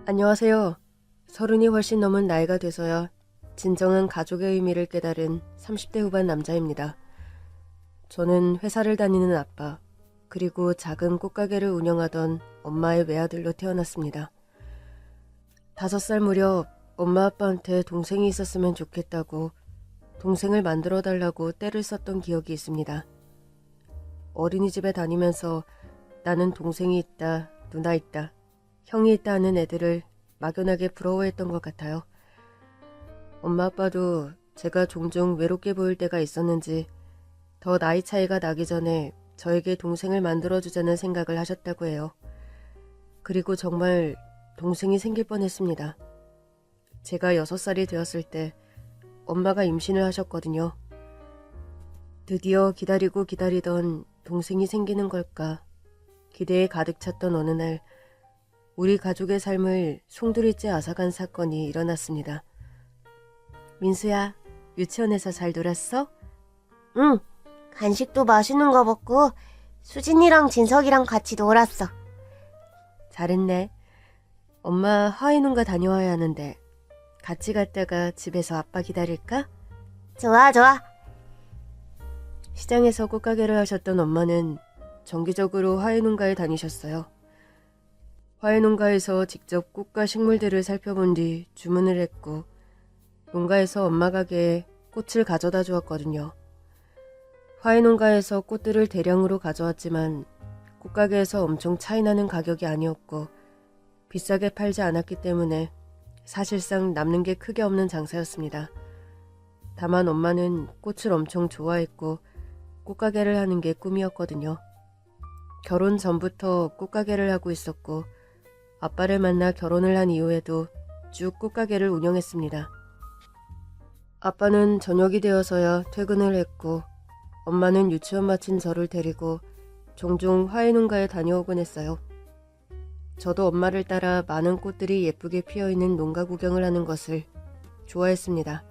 안녕하세요. 30이 훨씬 넘은 나이가 돼서야 진정한 가족의 의미를 깨달은 30대 후반 남자입니다. 저는 회사를 다니는 아빠, 그리고 작은 꽃가게를 운영하던 엄마의 외아들로 태어났습니다. 5살 무렵 엄마 아빠한테 동생이 있었으면 좋겠다고 동생을 만들어 달라고 떼를 썼던 기억이 있습니다. 어린이집에 다니면서 나는 동생이 있다, 누나 있다, 형이 있다 하는 애들을 막연하게 부러워했던 것 같아요. 엄마 아빠도 제가 종종 외롭게 보일 때가 있었는지 더 나이 차이가 나기 전에 저에게 동생을 만들어주자는 생각을 하셨다고 해요. 그리고 정말 동생이 생길 뻔했습니다. 제가 6살이 되었을 때 엄마가 임신을 하셨거든요. 드디어 기다리고 기다리던 동생이 생기는 걸까 기대에 가득 찼던 어느 날 우리 가족의 삶을 송두리째 앗아간 사건이 일어났습니다. 민수야, 유치원에서 잘 놀았어? 응, 간식도 맛있는 거 먹고 수진이랑 진석이랑 같이 놀았어. 잘했네. 엄마 하이농가 다녀와야 하는데 같이 갔다가 집에서 아빠 기다릴까? 좋아, 좋아. 시장에서 꽃가게를 하셨던 엄마는 정기적으로 하이농가에 다니셨어요. 화훼농가에서 직접 꽃과 식물들을 살펴본 뒤 주문을 했고 농가에서 엄마 가게에 꽃을 가져다 주었거든요. 화훼농가에서 꽃들을 대량으로 가져왔지만 꽃가게에서 엄청 차이나는 가격이 아니었고 비싸게 팔지 않았기 때문에 사실상 남는 게 크게 없는 장사였습니다. 다만 엄마는 꽃을 엄청 좋아했고 꽃가게를 하는 게 꿈이었거든요. 결혼 전부터 꽃가게를 하고 있었고 아빠를 만나 결혼을 한 이후에도 쭉 꽃가게를 운영했습니다. 아빠는 저녁이 되어서야 퇴근을 했고 엄마는 유치원 마친 저를 데리고 종종 화훼농가에 다녀오곤 했어요. 저도 엄마를 따라 많은 꽃들이 예쁘게 피어있는 농가 구경을 하는 것을 좋아했습니다.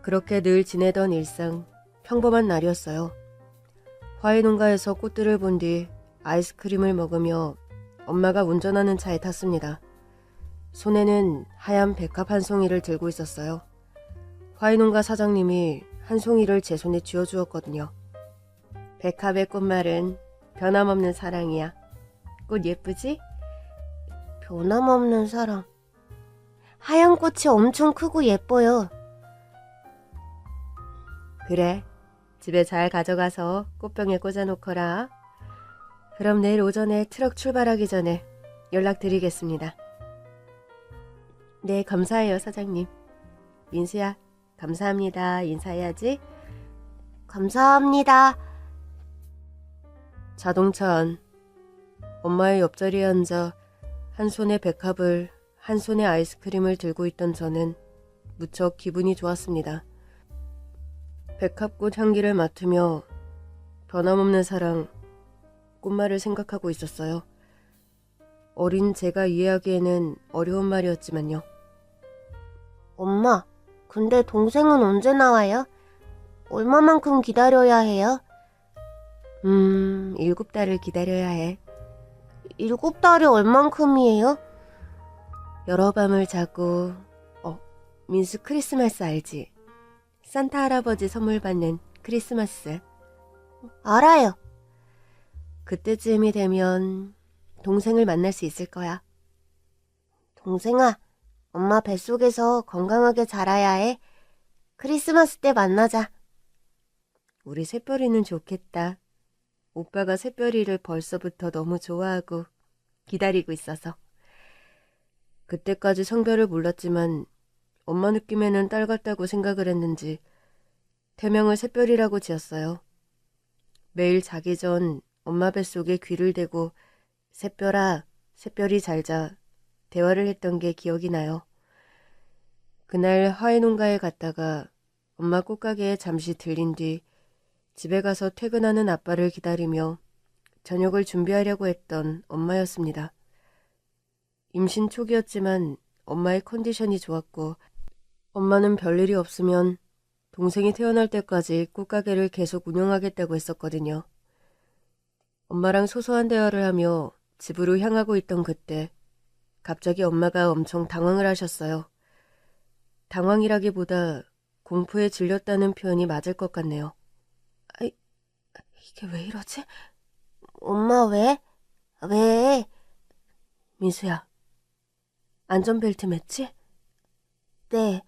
그렇게 늘 지내던 일상, 평범한 날이었어요. 화훼농가에서 꽃들을 본 뒤 아이스크림을 먹으며 엄마가 운전하는 차에 탔습니다. 손에는 하얀 백합 한 송이를 들고 있었어요. 화훼농가 사장님이 한 송이를 제 손에 쥐어주었거든요. 백합의 꽃말은 변함없는 사랑이야. 꽃 예쁘지? 변함없는 사랑. 하얀 꽃이 엄청 크고 예뻐요. 그래, 집에 잘 가져가서 꽃병에 꽂아놓거라. 그럼 내일 오전에 트럭 출발하기 전에 연락드리겠습니다. 네, 감사해요, 사장님. 민수야, 감사합니다. 인사해야지. 감사합니다. 자동차 안. 엄마의 옆자리에 앉아 한 손에 백합을, 한 손에 아이스크림을 들고 있던 저는 무척 기분이 좋았습니다. 백합꽃 향기를 맡으며 변함없는 사랑, 꽃말을 생각하고 있었어요. 어린 제가 이해하기에는 어려운 말이었지만요. 엄마, 근데 동생은 언제 나와요? 얼마만큼 기다려야 해요? 7달을 기다려야 해. 7달이 얼만큼이에요? 여러 밤을 자고, 민수 크리스마스 알지? 산타 할아버지 선물 받는 크리스마스. 알아요. 그때쯤이 되면 동생을 만날 수 있을 거야. 동생아, 엄마 뱃속에서 건강하게 자라야 해. 크리스마스 때 만나자. 우리 샛별이는 좋겠다. 오빠가 샛별이를 벌써부터 너무 좋아하고 기다리고 있어서. 그때까지 성별을 몰랐지만 엄마 느낌에는 딸 같다고 생각을 했는지 태명을 샛별이라고 지었어요. 매일 자기 전 엄마 뱃속에 귀를 대고 샛별아, 샛별이 잘 자 대화를 했던 게 기억이 나요. 그날 화훼농가에 갔다가 엄마 꽃가게에 잠시 들린 뒤 집에 가서 퇴근하는 아빠를 기다리며 저녁을 준비하려고 했던 엄마였습니다. 임신 초기였지만 엄마의 컨디션이 좋았고 엄마는 별일이 없으면 동생이 태어날 때까지 꽃가게를 계속 운영하겠다고 했었거든요. 엄마랑 소소한 대화를 하며 집으로 향하고 있던 그때 갑자기 엄마가 엄청 당황을 하셨어요. 당황이라기보다 공포에 질렸다는 표현이 맞을 것 같네요. 아이, 이게 왜 이러지? 엄마 왜? 왜? 민수야, 안전벨트 맸지? 네.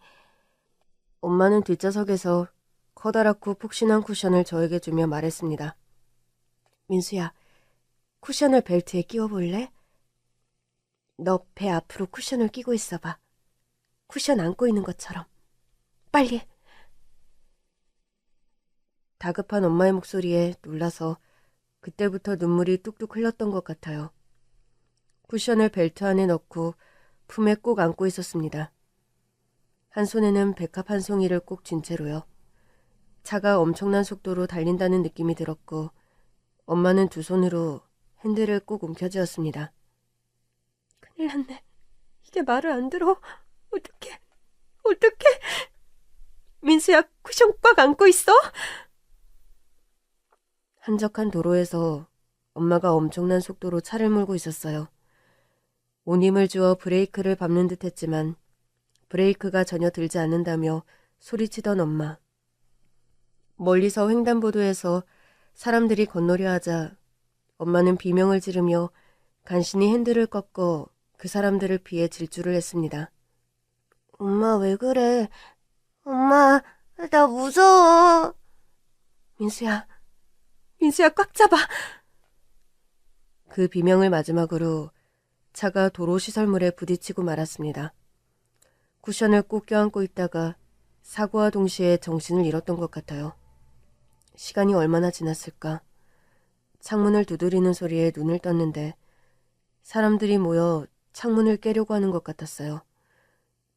엄마는 뒷좌석에서 커다랗고 푹신한 쿠션을 저에게 주며 말했습니다. 민수야, 쿠션을 벨트에 끼워볼래? 너 배 앞으로 쿠션을 끼고 있어봐. 쿠션 안고 있는 것처럼. 빨리. 다급한 엄마의 목소리에 놀라서 그때부터 눈물이 뚝뚝 흘렀던 것 같아요. 쿠션을 벨트 안에 넣고 품에 꼭 안고 있었습니다. 한 손에는 백합 한 송이를 꼭 쥔 채로요. 차가 엄청난 속도로 달린다는 느낌이 들었고 엄마는 두 손으로 핸들을 꼭 움켜쥐었습니다. 큰일 났네. 이게 말을 안 들어. 어떡해. 민수야, 쿠션 꽉 안고 있어? 한적한 도로에서 엄마가 엄청난 속도로 차를 몰고 있었어요. 온 힘을 주어 브레이크를 밟는 듯 했지만 브레이크가 전혀 들지 않는다며 소리치던 엄마. 멀리서 횡단보도에서 사람들이 건너려 하자 엄마는 비명을 지르며 간신히 핸들을 꺾어 그 사람들을 피해 질주를 했습니다. 엄마 왜 그래? 엄마, 나 무서워. 민수야 꽉 잡아. 그 비명을 마지막으로 차가 도로 시설물에 부딪히고 말았습니다. 쿠션을 꼭 껴안고 있다가 사고와 동시에 정신을 잃었던 것 같아요. 시간이 얼마나 지났을까? 창문을 두드리는 소리에 눈을 떴는데 사람들이 모여 창문을 깨려고 하는 것 같았어요.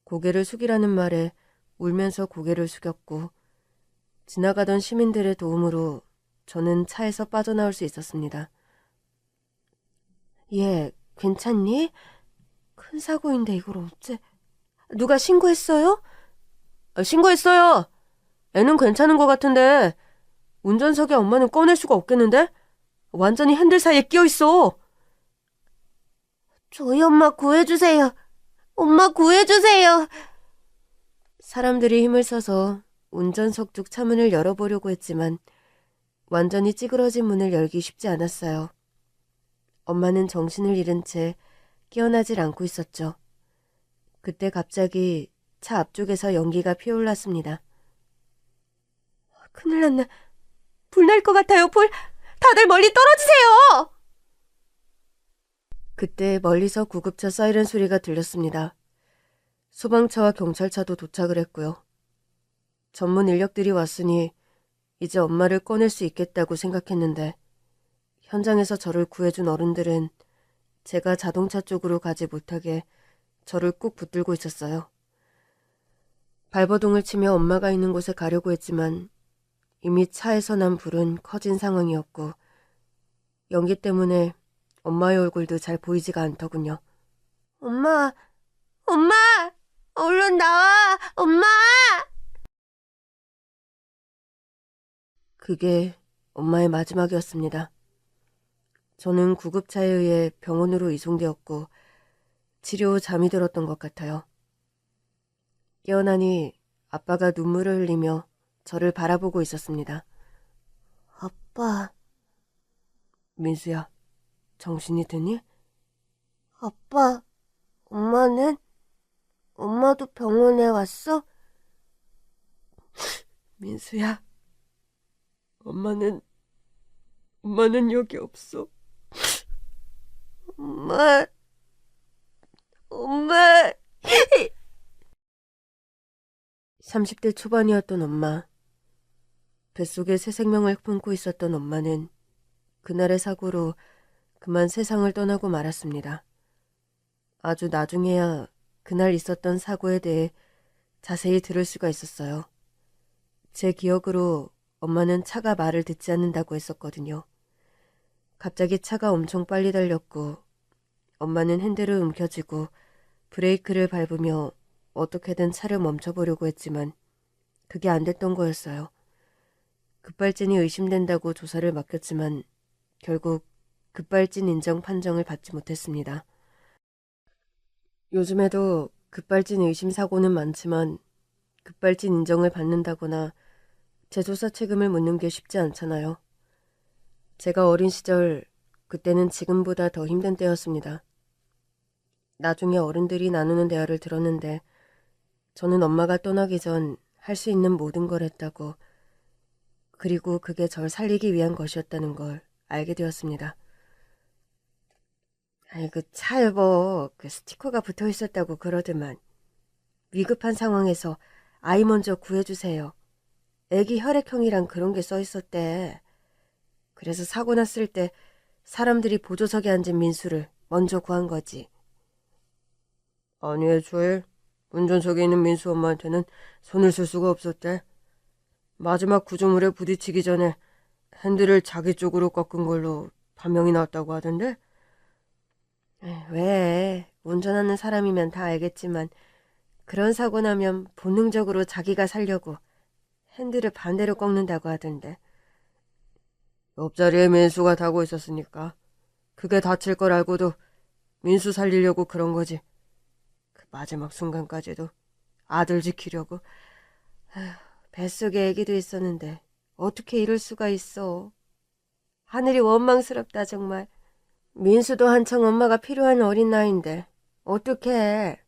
고개를 숙이라는 말에 울면서 고개를 숙였고 지나가던 시민들의 도움으로 저는 차에서 빠져나올 수 있었습니다. 얘 괜찮니? 큰 사고인데 이걸 어째... 누가 신고했어요? 신고했어요. 애는 괜찮은 것 같은데 운전석에 엄마는 꺼낼 수가 없겠는데? 완전히 핸들 사이에 끼어있어. 저희 엄마 구해주세요. 엄마 구해주세요. 사람들이 힘을 써서 운전석 쪽 차문을 열어보려고 했지만 완전히 찌그러진 문을 열기 쉽지 않았어요. 엄마는 정신을 잃은 채 깨어나질 않고 있었죠. 그때 갑자기 차 앞쪽에서 연기가 피어올랐습니다. 큰일 났네. 불 날 것 같아요, 불. 다들 멀리 떨어지세요. 그때 멀리서 구급차 사이렌 소리가 들렸습니다. 소방차와 경찰차도 도착을 했고요. 전문 인력들이 왔으니 이제 엄마를 꺼낼 수 있겠다고 생각했는데 현장에서 저를 구해준 어른들은 제가 자동차 쪽으로 가지 못하게 저를 꾹 붙들고 있었어요. 발버둥을 치며 엄마가 있는 곳에 가려고 했지만 이미 차에서 난 불은 커진 상황이었고 연기 때문에 엄마의 얼굴도 잘 보이지가 않더군요. 엄마, 얼른 나와, 엄마! 그게 엄마의 마지막이었습니다. 저는 구급차에 의해 병원으로 이송되었고 치료 후 잠이 들었던 것 같아요. 깨어나니 아빠가 눈물을 흘리며 저를 바라보고 있었습니다. 아빠, 민수야, 정신이 드니? 아빠, 엄마는? 엄마도 병원에 왔어? 민수야, 엄마는 여기 없어. 엄마. 30대 초반이었던 엄마. 뱃속에 새 생명을 품고 있었던 엄마는 그날의 사고로 그만 세상을 떠나고 말았습니다. 아주 나중에야 그날 있었던 사고에 대해 자세히 들을 수가 있었어요. 제 기억으로 엄마는 차가 말을 듣지 않는다고 했었거든요. 갑자기 차가 엄청 빨리 달렸고 엄마는 핸들을 움켜쥐고 브레이크를 밟으며 어떻게든 차를 멈춰보려고 했지만 그게 안 됐던 거였어요. 급발진이 의심된다고 조사를 맡겼지만 결국 급발진 인정 판정을 받지 못했습니다. 요즘에도 급발진 의심 사고는 많지만 급발진 인정을 받는다거나 재조사 책임을 묻는 게 쉽지 않잖아요. 제가 어린 시절, 그때는 지금보다 더 힘든 때였습니다. 나중에 어른들이 나누는 대화를 들었는데 저는 엄마가 떠나기 전 할 수 있는 모든 걸 했다고, 그리고 그게 절 살리기 위한 것이었다는 걸 알게 되었습니다. 아이고, 차에 그 스티커가 붙어 있었다고 그러더만. 위급한 상황에서 아이 먼저 구해주세요. 애기 혈액형이랑 그런 게 써 있었대. 그래서 사고 났을 때 사람들이 보조석에 앉은 민수를 먼저 구한 거지. 아니, 애초에 운전석에 있는 민수 엄마한테는 손을 쓸 수가 없었대. 마지막 구조물에 부딪히기 전에 핸들을 자기 쪽으로 꺾은 걸로 반명이 나왔다고 하던데? 왜? 운전하는 사람이면 다 알겠지만 그런 사고 나면 본능적으로 자기가 살려고 핸들을 반대로 꺾는다고 하던데. 옆자리에 민수가 타고 있었으니까 그게 다칠 걸 알고도 민수 살리려고 그런 거지. 그 마지막 순간까지도 아들 지키려고. 아휴, 뱃속에 애기도 있었는데 어떻게 이럴 수가 있어. 하늘이 원망스럽다 정말. 민수도 한창 엄마가 필요한 어린 나이인데 어떡해.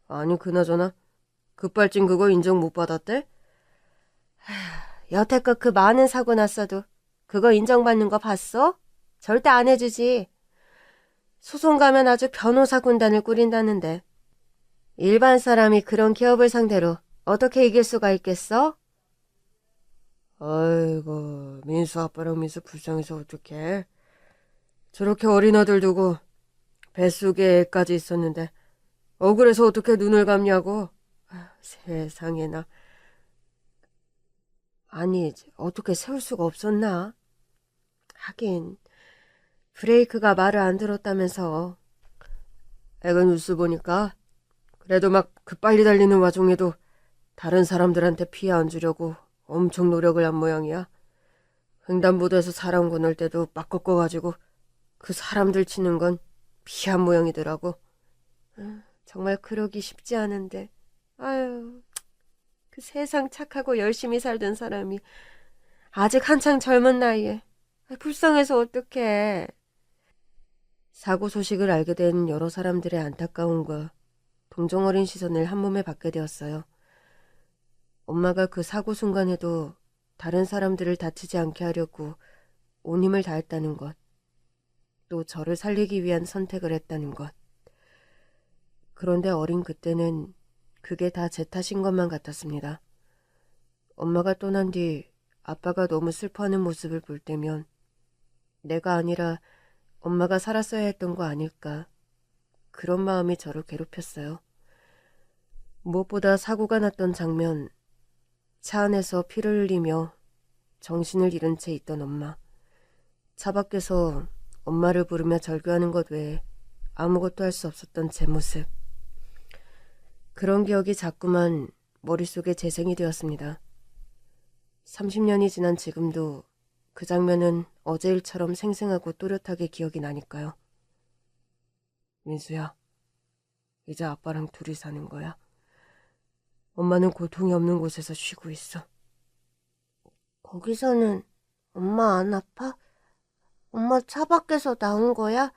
아니 그나저나 급발진 그거 인정 못 받았대? 여태껏 그 많은 사고 났어도 그거 인정받는 거 봤어? 절대 안 해주지. 소송 가면 아주 변호사 군단을 꾸린다는데 일반 사람이 그런 기업을 상대로 어떻게 이길 수가 있겠어? 아이고, 민수 아빠랑 민수 불쌍해서 어떡해. 저렇게 어린 아들 두고 뱃속에 애까지 있었는데 억울해서 어떻게 눈을 감냐고. 세상에나. 아니, 어떻게 세울 수가 없었나? 하긴 브레이크가 말을 안 들었다면서. 애가 뉴스 보니까 그래도 막 그 빨리 달리는 와중에도 다른 사람들한테 피해 안 주려고 엄청 노력을 한 모양이야. 횡단보도에서 사람 건널 때도 막 꺾어가지고 그 사람들 치는 건 피한 모양이더라고. 정말 그러기 쉽지 않은데. 아유, 그 세상 착하고 열심히 살던 사람이 아직 한창 젊은 나이에 불쌍해서 어떡해. 사고 소식을 알게 된 여러 사람들의 안타까움과 동정 어린 시선을 한몸에 받게 되었어요. 엄마가 그 사고 순간에도 다른 사람들을 다치지 않게 하려고 온 힘을 다했다는 것, 또 저를 살리기 위한 선택을 했다는 것. 그런데 어린 그때는 그게 다 제 탓인 것만 같았습니다. 엄마가 떠난 뒤 아빠가 너무 슬퍼하는 모습을 볼 때면 내가 아니라 엄마가 살았어야 했던 거 아닐까, 그런 마음이 저를 괴롭혔어요. 무엇보다 사고가 났던 장면, 차 안에서 피를 흘리며 정신을 잃은 채 있던 엄마, 차 밖에서 엄마를 부르며 절규하는 것 외에 아무것도 할 수 없었던 제 모습. 그런 기억이 자꾸만 머릿속에 재생이 되었습니다. 30년이 지난 지금도 그 장면은 어제 일처럼 생생하고 또렷하게 기억이 나니까요. 민수야, 이제 아빠랑 둘이 사는 거야. 엄마는 고통이 없는 곳에서 쉬고 있어. 거기서는 엄마 안 아파? 엄마 차 밖에서 나온 거야?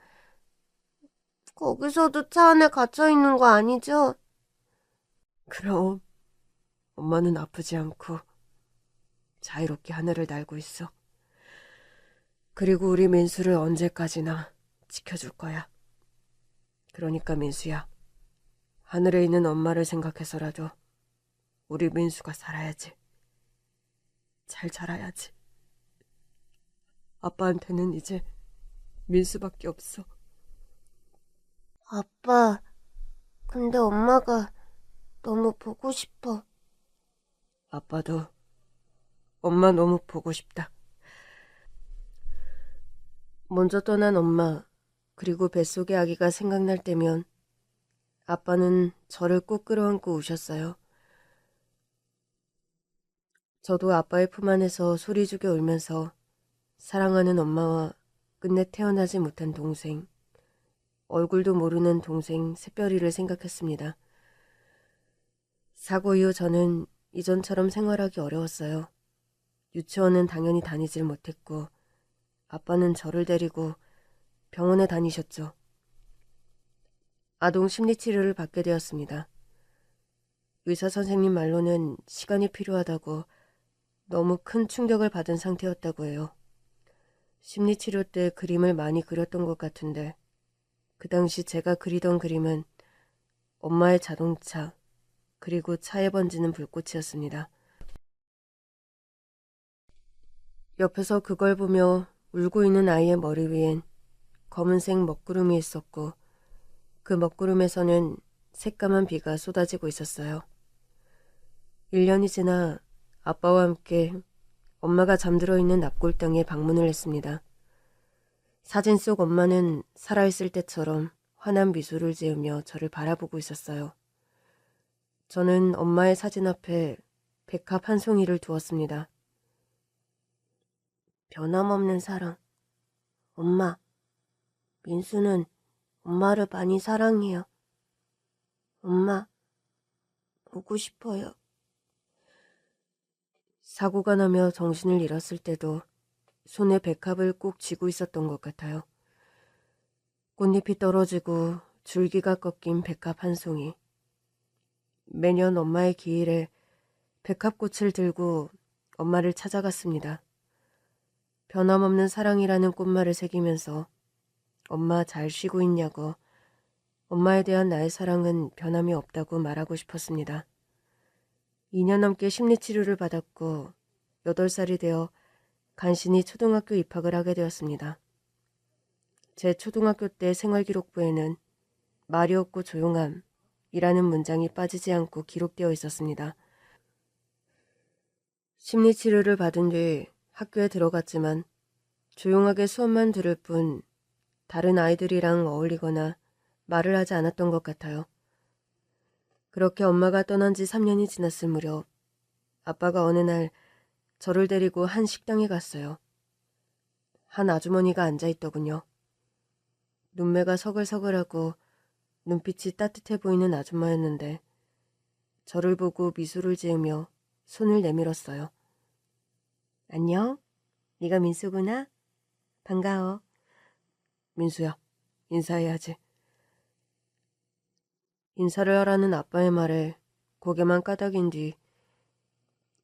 거기서도 차 안에 갇혀 있는 거 아니죠? 그럼 엄마는 아프지 않고 자유롭게 하늘을 날고 있어. 그리고 우리 민수를 언제까지나 지켜줄 거야. 그러니까 민수야, 하늘에 있는 엄마를 생각해서라도 우리 민수가 살아야지. 잘 자라야지. 아빠한테는 이제 민수밖에 없어. 아빠, 근데 엄마가 너무 보고 싶어. 아빠도 엄마 너무 보고 싶다. 먼저 떠난 엄마, 그리고 뱃속의 아기가 생각날 때면 아빠는 저를 꼭 끌어안고 우셨어요. 저도 아빠의 품 안에서 소리 죽여 울면서 사랑하는 엄마와 끝내 태어나지 못한 동생, 얼굴도 모르는 동생 새별이를 생각했습니다. 사고 이후 저는 이전처럼 생활하기 어려웠어요. 유치원은 당연히 다니질 못했고 아빠는 저를 데리고 병원에 다니셨죠. 아동 심리치료를 받게 되었습니다. 의사 선생님 말로는 시간이 필요하다고 너무 큰 충격을 받은 상태였다고 해요. 심리치료 때 그림을 많이 그렸던 것 같은데 그 당시 제가 그리던 그림은 엄마의 자동차 그리고 차에 번지는 불꽃이었습니다. 옆에서 그걸 보며 울고 있는 아이의 머리 위엔 검은색 먹구름이 있었고 그 먹구름에서는 새까만 비가 쏟아지고 있었어요. 1년이 지나 아빠와 함께 엄마가 잠들어 있는 납골당에 방문을 했습니다. 사진 속 엄마는 살아있을 때처럼 환한 미소를 지으며 저를 바라보고 있었어요. 저는 엄마의 사진 앞에 백합 한 송이를 두었습니다. 변함없는 사랑. 엄마, 민수는 엄마를 많이 사랑해요. 엄마, 보고 싶어요. 사고가 나며 정신을 잃었을 때도 손에 백합을 꼭 쥐고 있었던 것 같아요. 꽃잎이 떨어지고 줄기가 꺾인 백합 한 송이. 매년 엄마의 기일에 백합꽃을 들고 엄마를 찾아갔습니다. 변함없는 사랑이라는 꽃말을 새기면서 엄마 잘 쉬고 있냐고 엄마에 대한 나의 사랑은 변함이 없다고 말하고 싶었습니다. 2년 넘게 심리치료를 받았고 8살이 되어 간신히 초등학교 입학을 하게 되었습니다. 제 초등학교 때 생활기록부에는 말이 없고 조용함이라는 문장이 빠지지 않고 기록되어 있었습니다. 심리치료를 받은 뒤 학교에 들어갔지만 조용하게 수업만 들을 뿐 다른 아이들이랑 어울리거나 말을 하지 않았던 것 같아요. 그렇게 엄마가 떠난 지 3년이 지났을 무렵 아빠가 어느 날 저를 데리고 한 식당에 갔어요. 한 아주머니가 앉아있더군요. 눈매가 서글서글하고 눈빛이 따뜻해 보이는 아줌마였는데 저를 보고 미소를 지으며 손을 내밀었어요. 안녕? 네가 민수구나? 반가워. 민수야, 인사해야지. 인사를 하라는 아빠의 말에 고개만 까닥인 뒤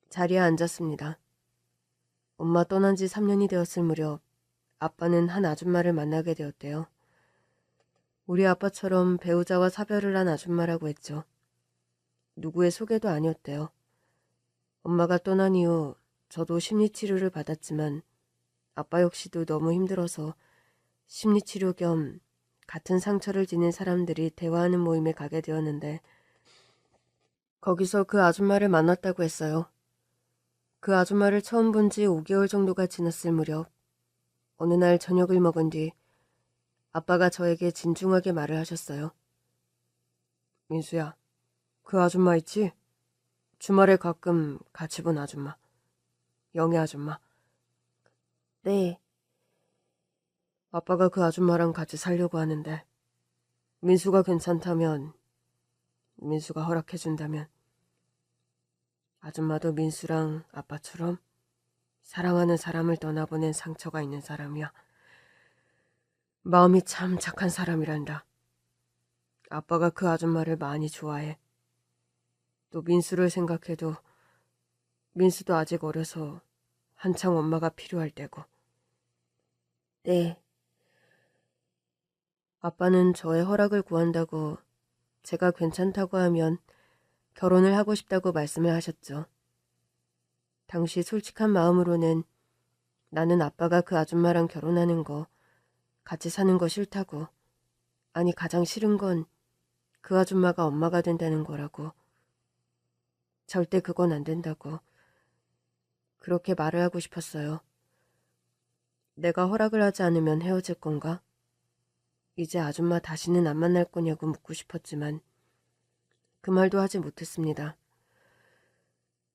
자리에 앉았습니다. 엄마 떠난 지 3년이 되었을 무렵 아빠는 한 아줌마를 만나게 되었대요. 우리 아빠처럼 배우자와 사별을 한 아줌마라고 했죠. 누구의 소개도 아니었대요. 엄마가 떠난 이후 저도 심리치료를 받았지만 아빠 역시도 너무 힘들어서 심리치료 겸 같은 상처를 지닌 사람들이 대화하는 모임에 가게 되었는데 거기서 그 아줌마를 만났다고 했어요. 그 아줌마를 처음 본 지 5개월 정도가 지났을 무렵 어느 날 저녁을 먹은 뒤 아빠가 저에게 진중하게 말을 하셨어요. 민수야, 그 아줌마 있지? 주말에 가끔 같이 본 아줌마. 영애 아줌마. 네. 아빠가 그 아줌마랑 같이 살려고 하는데 민수가 괜찮다면, 민수가 허락해준다면 아줌마도 민수랑 아빠처럼 사랑하는 사람을 떠나보낸 상처가 있는 사람이야. 마음이 참 착한 사람이란다. 아빠가 그 아줌마를 많이 좋아해. 또 민수를 생각해도 민수도 아직 어려서 한창 엄마가 필요할 때고. 네. 아빠는 저의 허락을 구한다고 제가 괜찮다고 하면 결혼을 하고 싶다고 말씀을 하셨죠. 당시 솔직한 마음으로는 나는 아빠가 그 아줌마랑 결혼하는 거, 같이 사는 거 싫다고. 아니 가장 싫은 건 그 아줌마가 엄마가 된다는 거라고. 절대 그건 안 된다고. 그렇게 말을 하고 싶었어요. 내가 허락을 하지 않으면 헤어질 건가? 이제 아줌마 다시는 안 만날 거냐고 묻고 싶었지만 그 말도 하지 못했습니다.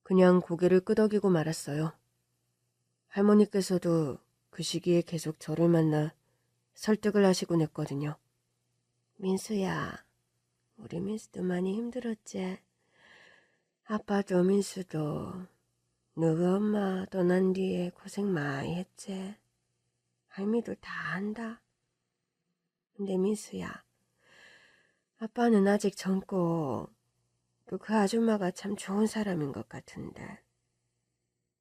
그냥 고개를 끄덕이고 말았어요. 할머니께서도 그 시기에 계속 저를 만나 설득을 하시곤 했거든요. 민수야, 우리 민수도 많이 힘들었지? 아빠도 민수도 너희 엄마 떠난 뒤에 고생 많이 했지? 할미도 다 안다. 근데 민수야, 아빠는 아직 젊고 또 그 아줌마가 참 좋은 사람인 것 같은데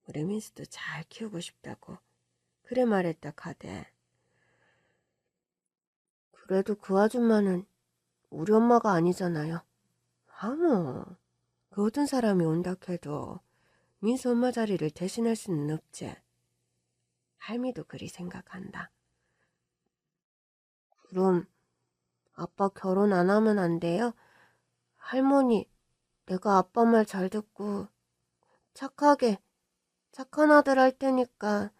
우리 민수도 잘 키우고 싶다고 그래 말했다 카대. 그래도 그 아줌마는 우리 엄마가 아니잖아요. 아무 그 어떤 사람이 온다 해도 민수 엄마 자리를 대신할 수는 없지. 할미도 그리 생각한다. 그럼 아빠 결혼 안 하면 안 돼요? 할머니, 내가 아빠 말 잘 듣고 착하게 착한 아들 할 테니까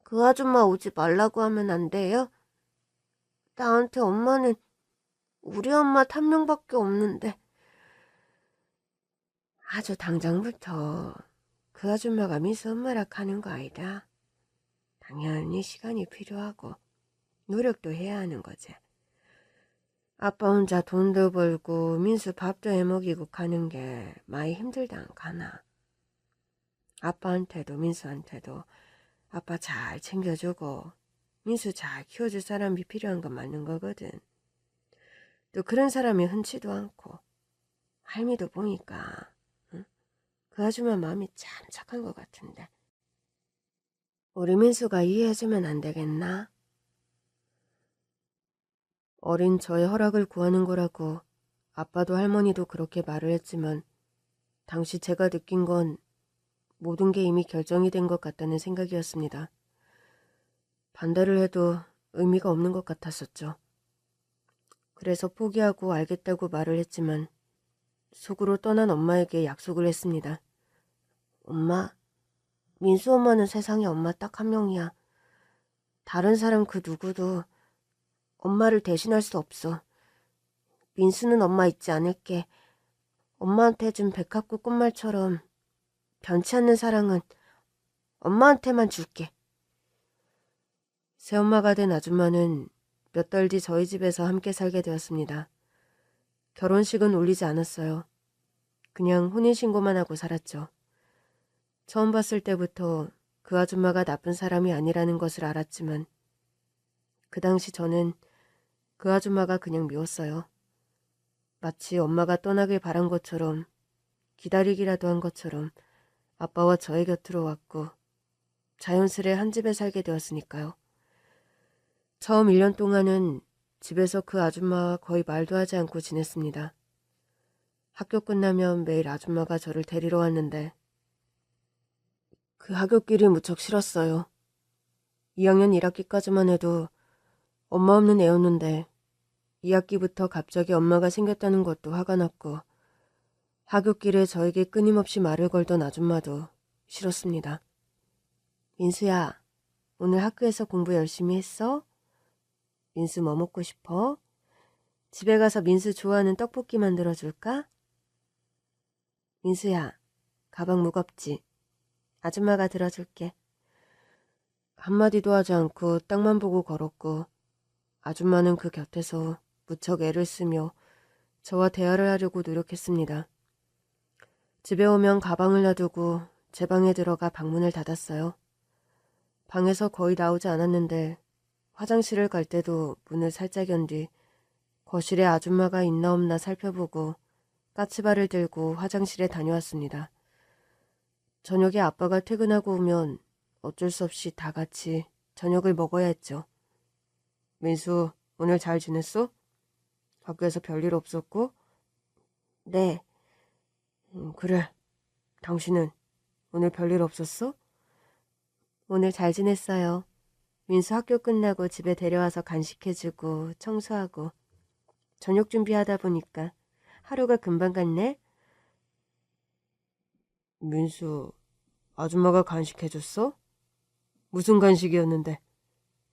그 아줌마 오지 말라고 하면 안 돼요? 나한테 엄마는 우리 엄마 탐명밖에 없는데. 아주 당장부터 그 아줌마가 미수 엄마라 하는 거 아니다. 당연히 시간이 필요하고 노력도 해야 하는 거지. 아빠 혼자 돈도 벌고 민수 밥도 해먹이고 가는 게 많이 힘들다 안 가나. 아빠한테도 민수한테도 아빠 잘 챙겨주고 민수 잘 키워줄 사람이 필요한 건 맞는 거거든. 또 그런 사람이 흔치도 않고 할미도 보니까 응? 그 아줌마 마음이 참 착한 것 같은데. 우리 민수가 이해해주면 안 되겠나? 어린 저의 허락을 구하는 거라고 아빠도 할머니도 그렇게 말을 했지만 당시 제가 느낀 건 모든 게 이미 결정이 된 것 같다는 생각이었습니다. 반대를 해도 의미가 없는 것 같았었죠. 그래서 포기하고 알겠다고 말을 했지만 속으로 떠난 엄마에게 약속을 했습니다. 엄마, 민수 엄마는 세상에 엄마 딱 한 명이야. 다른 사람 그 누구도 엄마를 대신할 수 없어. 민수는 엄마 잊지 않을게. 엄마한테 해준 백합국 꽃말처럼 변치 않는 사랑은 엄마한테만 줄게. 새엄마가 된 아줌마는 몇 달 뒤 저희 집에서 함께 살게 되었습니다. 결혼식은 올리지 않았어요. 그냥 혼인신고만 하고 살았죠. 처음 봤을 때부터 그 아줌마가 나쁜 사람이 아니라는 것을 알았지만 그 당시 저는 그 아줌마가 그냥 미웠어요. 마치 엄마가 떠나길 바란 것처럼 기다리기라도 한 것처럼 아빠와 저의 곁으로 왔고 자연스레 한 집에 살게 되었으니까요. 처음 1년 동안은 집에서 그 아줌마와 거의 말도 하지 않고 지냈습니다. 학교 끝나면 매일 아줌마가 저를 데리러 왔는데 그 하굣길이 무척 싫었어요. 2학년 1학기까지만 해도 엄마 없는 애였는데 2학기부터 갑자기 엄마가 생겼다는 것도 화가 났고 하굣길에 저에게 끊임없이 말을 걸던 아줌마도 싫었습니다. 민수야, 오늘 학교에서 공부 열심히 했어? 민수 뭐 먹고 싶어? 집에 가서 민수 좋아하는 떡볶이 만들어줄까? 민수야, 가방 무겁지? 아줌마가 들어줄게. 한마디도 하지 않고 땅만 보고 걸었고 아줌마는 그 곁에서 무척 애를 쓰며 저와 대화를 하려고 노력했습니다. 집에 오면 가방을 놔두고 제 방에 들어가 방문을 닫았어요. 방에서 거의 나오지 않았는데 화장실을 갈 때도 문을 살짝 연 뒤 거실에 아줌마가 있나 없나 살펴보고 까치발을 들고 화장실에 다녀왔습니다. 저녁에 아빠가 퇴근하고 오면 어쩔 수 없이 다 같이 저녁을 먹어야 했죠. 민수, 오늘 잘 지냈어? 학교에서 별일 없었고? 네. 그래. 당신은 오늘 별일 없었어? 오늘 잘 지냈어요. 민수 학교 끝나고 집에 데려와서 간식해주고 청소하고 저녁 준비하다 보니까 하루가 금방 갔네. 민수, 아줌마가 간식해줬어? 무슨 간식이었는데?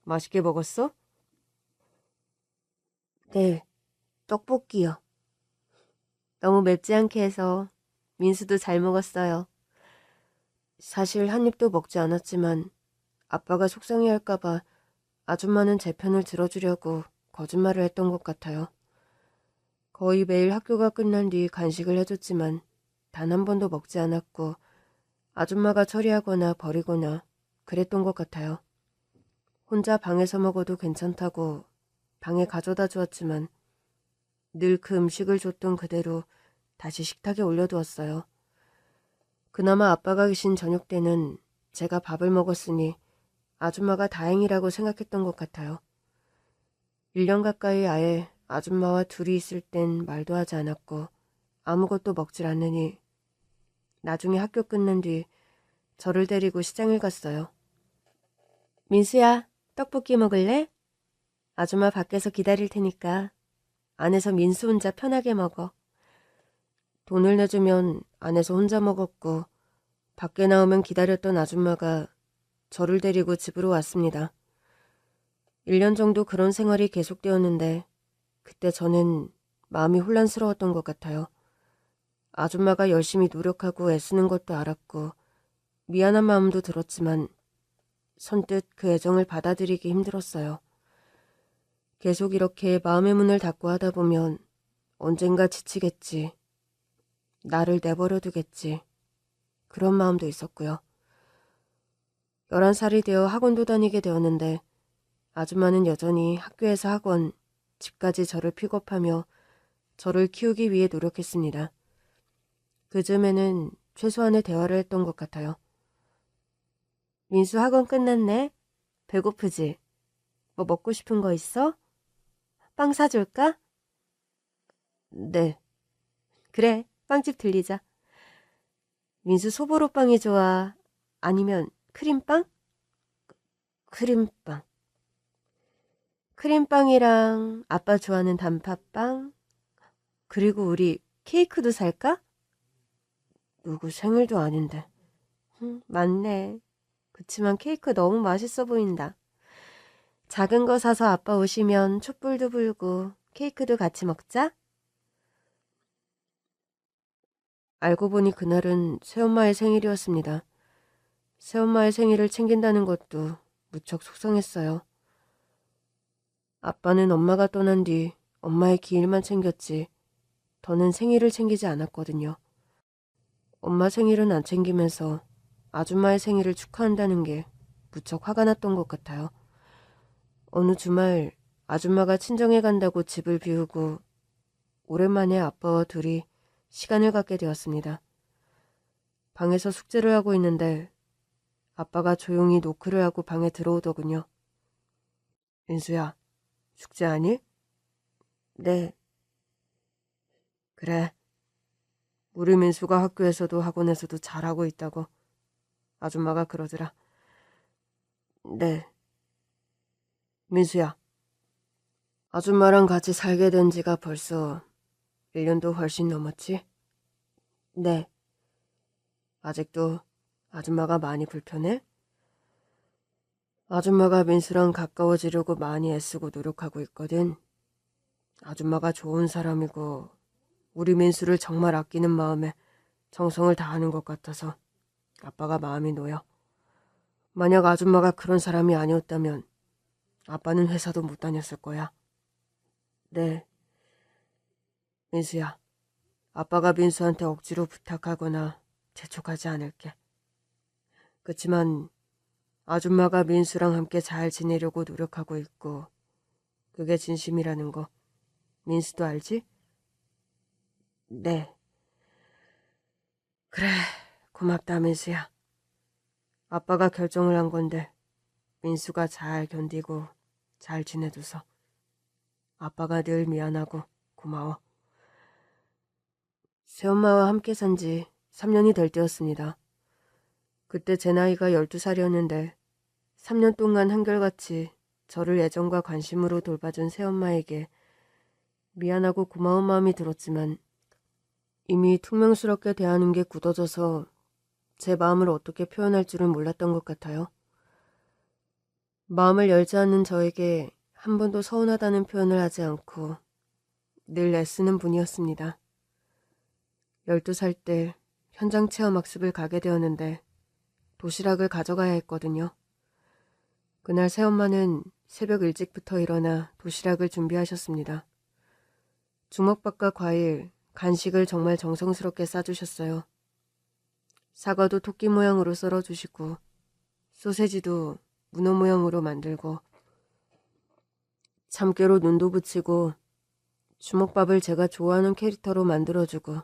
맛있게 먹었어? 네, 떡볶이요. 너무 맵지 않게 해서 민수도 잘 먹었어요. 사실 한 입도 먹지 않았지만 아빠가 속상해할까봐 아줌마는 제 편을 들어주려고 거짓말을 했던 것 같아요. 거의 매일 학교가 끝난 뒤 간식을 해줬지만 단 한 번도 먹지 않았고 아줌마가 처리하거나 버리거나 그랬던 것 같아요. 혼자 방에서 먹어도 괜찮다고 방에 가져다 주었지만 늘 그 음식을 줬던 그대로 다시 식탁에 올려두었어요. 그나마 아빠가 계신 저녁 때는 제가 밥을 먹었으니 아줌마가 다행이라고 생각했던 것 같아요. 1년 가까이 아예 아줌마와 둘이 있을 땐 말도 하지 않았고 아무것도 먹질 않으니 나중에 학교 끝난 뒤 저를 데리고 시장을 갔어요. 민수야, 떡볶이 먹을래? 아줌마 밖에서 기다릴 테니까 안에서 민수 혼자 편하게 먹어. 돈을 내주면 안에서 혼자 먹었고 밖에 나오면 기다렸던 아줌마가 저를 데리고 집으로 왔습니다. 1년 정도 그런 생활이 계속되었는데 그때 저는 마음이 혼란스러웠던 것 같아요. 아줌마가 열심히 노력하고 애쓰는 것도 알았고 미안한 마음도 들었지만 선뜻 그 애정을 받아들이기 힘들었어요. 계속 이렇게 마음의 문을 닫고 하다 보면 언젠가 지치겠지. 나를 내버려 두겠지. 그런 마음도 있었고요. 11살이 되어 학원도 다니게 되었는데 아줌마는 여전히 학교에서 학원, 집까지 저를 픽업하며 저를 키우기 위해 노력했습니다. 그즈음에는 최소한의 대화를 했던 것 같아요. 민수 학원 끝났네? 배고프지? 뭐 먹고 싶은 거 있어? 빵 사줄까? 네. 그래, 빵집 들리자. 민수 소보로빵이 좋아? 아니면 크림빵? 크림빵. 크림빵이랑 아빠 좋아하는 단팥빵? 그리고 우리 케이크도 살까? 누구 생일도 아닌데. 맞네. 그치만 케이크 너무 맛있어 보인다. 작은 거 사서 아빠 오시면 촛불도 불고 케이크도 같이 먹자. 알고 보니 그날은 새엄마의 생일이었습니다. 새엄마의 생일을 챙긴다는 것도 무척 속상했어요. 아빠는 엄마가 떠난 뒤 엄마의 기일만 챙겼지 더는 생일을 챙기지 않았거든요. 엄마 생일은 안 챙기면서 아줌마의 생일을 축하한다는 게 무척 화가 났던 것 같아요. 어느 주말 아줌마가 친정에 간다고 집을 비우고 오랜만에 아빠와 둘이 시간을 갖게 되었습니다. 방에서 숙제를 하고 있는데 아빠가 조용히 노크를 하고 방에 들어오더군요. 민수야, 숙제하니? 네. 그래. 우리 민수가 학교에서도 학원에서도 잘하고 있다고 아줌마가 그러더라. 네. 민수야, 아줌마랑 같이 살게 된 지가 벌써 1년도 훨씬 넘었지? 네. 아직도 아줌마가 많이 불편해? 아줌마가 민수랑 가까워지려고 많이 애쓰고 노력하고 있거든. 아줌마가 좋은 사람이고 우리 민수를 정말 아끼는 마음에 정성을 다하는 것 같아서 아빠가 마음이 놓여. 만약 아줌마가 그런 사람이 아니었다면 아빠는 회사도 못 다녔을 거야. 네. 민수야, 아빠가 민수한테 억지로 부탁하거나 재촉하지 않을게. 그치만 아줌마가 민수랑 함께 잘 지내려고 노력하고 있고 그게 진심이라는 거 민수도 알지? 네. 그래, 고맙다 민수야. 아빠가 결정을 한 건데 민수가 잘 견디고 잘 지내줘서 아빠가 늘 미안하고 고마워. 새엄마와 함께 산 지 3년이 될 때였습니다. 그때 제 나이가 12살이었는데 3년 동안 한결같이 저를 애정과 관심으로 돌봐준 새엄마에게 미안하고 고마운 마음이 들었지만 이미 퉁명스럽게 대하는 게 굳어져서 제 마음을 어떻게 표현할 줄은 몰랐던 것 같아요. 마음을 열지 않는 저에게 한 번도 서운하다는 표현을 하지 않고 늘 애쓰는 분이었습니다. 12살 때 현장 체험 학습을 가게 되었는데 도시락을 가져가야 했거든요. 그날 새엄마는 새벽 일찍부터 일어나 도시락을 준비하셨습니다. 주먹밥과 과일, 간식을 정말 정성스럽게 싸주셨어요. 사과도 토끼 모양으로 썰어주시고 소세지도 문어 모양으로 만들고 참깨로 눈도 붙이고 주먹밥을 제가 좋아하는 캐릭터로 만들어주고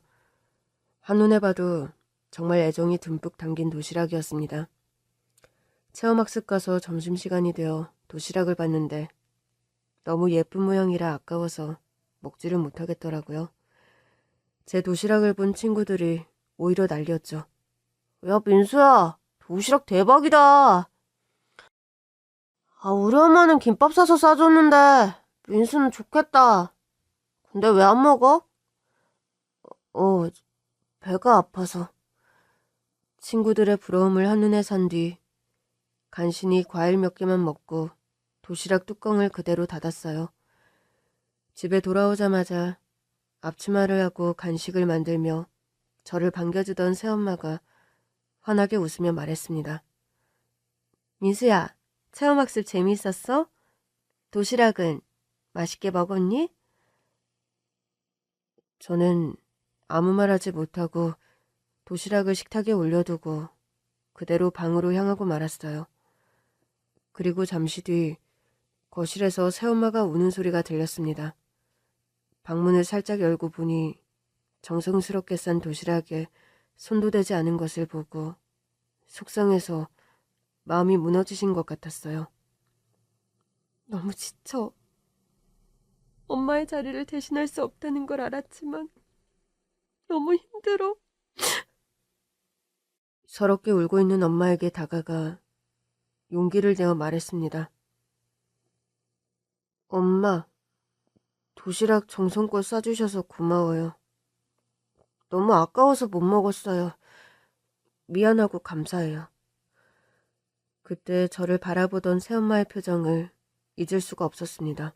한눈에 봐도 정말 애정이 듬뿍 담긴 도시락이었습니다. 체험학습 가서 점심시간이 되어 도시락을 봤는데 너무 예쁜 모양이라 아까워서 먹지를 못하겠더라고요. 제 도시락을 본 친구들이 오히려 난리였죠. 야, 민수야, 도시락 대박이다. 아, 우리 엄마는 김밥 사서 싸줬는데 민수는 좋겠다. 근데 왜 안 먹어? 배가 아파서. 친구들의 부러움을 한눈에 산 뒤 간신히 과일 몇 개만 먹고 도시락 뚜껑을 그대로 닫았어요. 집에 돌아오자마자 앞치마를 하고 간식을 만들며 저를 반겨주던 새엄마가 환하게 웃으며 말했습니다. 민수야, 체험학습 재미있었어? 도시락은 맛있게 먹었니? 저는 아무 말 하지 못하고 도시락을 식탁에 올려두고 그대로 방으로 향하고 말았어요. 그리고 잠시 뒤 거실에서 새엄마가 우는 소리가 들렸습니다. 방문을 살짝 열고 보니 정성스럽게 싼 도시락에 손도 대지 않은 것을 보고 속상해서 마음이 무너지신 것 같았어요. 너무 지쳐. 엄마의 자리를 대신할 수 없다는 걸 알았지만 너무 힘들어. 서럽게 울고 있는 엄마에게 다가가 용기를 내어 말했습니다. 엄마, 도시락 정성껏 싸주셔서 고마워요. 너무 아까워서 못 먹었어요. 미안하고 감사해요. 그때 저를 바라보던 새엄마의 표정을 잊을 수가 없었습니다.